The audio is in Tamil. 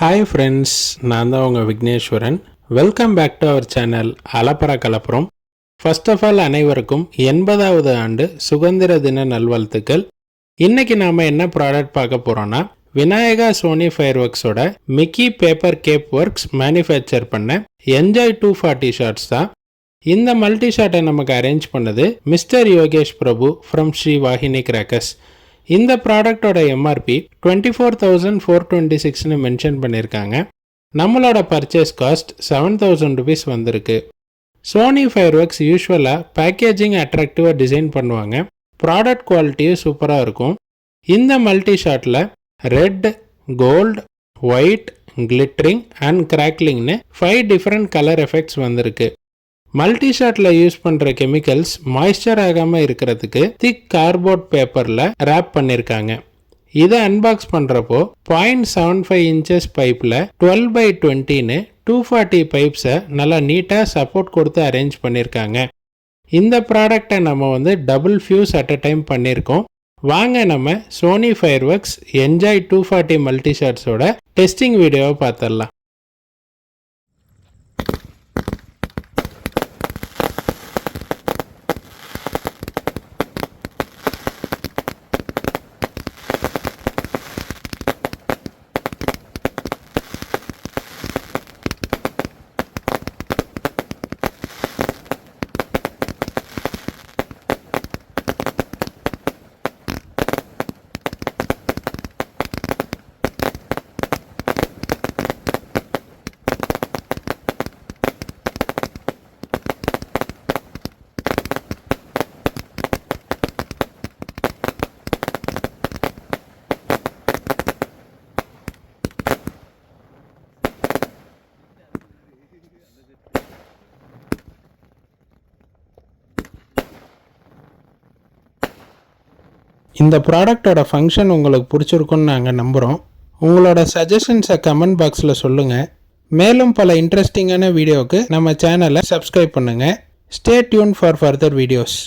ஹாய் ஃப்ரெண்ட்ஸ், நான் தான் உங்கள் Vigneshwaran. Welcome back to our channel அலப்பற கலப்புறம். ஃபர்ஸ்ட் ஆஃப் ஆல் அனைவருக்கும் 80வது ஆண்டு சுதந்திர தின நல்வாழ்த்துக்கள். இன்னைக்கு நாம் என்ன ப்ராடக்ட் பார்க்க போகிறோன்னா, விநாயகா சோனி ஃபயர் ஒர்க்ஸோட mickey paper cap works manufacture பண்ண என்ஜாய் 240 ஷார்ட்ஸ் தான். இந்த மல்டி ஷாட்டை நமக்கு அரேஞ்ச் பண்ணது mister Yogesh Prabhu from Sri Vahini crackers. இந்த ப்ராடக்டோட எம்ஆர்பி 24,426னு மென்ஷன் பண்ணியிருக்காங்க. நம்மளோட பர்ச்சேஸ் காஸ்ட் 7,000 ருபீஸ் வந்திருக்கு. சோனி ஃபயர் ஒர்க்ஸ் யூஸ்வலாக பேக்கேஜிங் அட்ராக்டிவாக டிசைன் பண்ணுவாங்க. ப்ராடக்ட் குவாலிட்டியும் சூப்பராக இருக்கும். இந்த மல்டி ஷாட்டில் red, gold, white, glittering and கிராக்லிங்னு 5 டிஃப்ரெண்ட் கலர் எஃபெக்ட்ஸ் வந்திருக்கு. மல்டி ஷாட்டில் யூஸ் பண்ணுற கெமிக்கல்ஸ் மாய்ஸ்சர் ஆகாமல் இருக்கிறதுக்கு திக் கார்போர்ட் பேப்பரில் ரேப் பண்ணியிருக்காங்க. இதை அன்பாக்ஸ் பண்ணுறப்போ 0.75 இன்ச்சஸ் பைப்பில் 12x20ன்னு 240 பைப்ஸை நல்லா நீட்டாக சப்போர்ட் கொடுத்து அரேஞ்ச் பண்ணியிருக்காங்க. இந்த ப்ராடக்டை நம்ம double fuse at a time பண்ணியிருக்கோம். வாங்க நம்ம Sony fire works enjoy 240 multi ஷாட்ஸோட டெஸ்டிங் வீடியோவை பார்த்துடலாம். இந்த ப்ராடக்டோட ஃபங்க்ஷன் உங்களுக்கு பிடிச்சிருக்குன்னு நாங்கள் நம்புகிறோம். உங்களோட சஜஷன்ஸை கமெண்ட் பாக்ஸில் சொல்லுங்கள். மேலும் பல இன்ட்ரெஸ்டிங்கான வீடியோவுக்கு நம்ம சேனலை சப்ஸ்கிரைப் பண்ணுங்கள். Stay tune for further videos.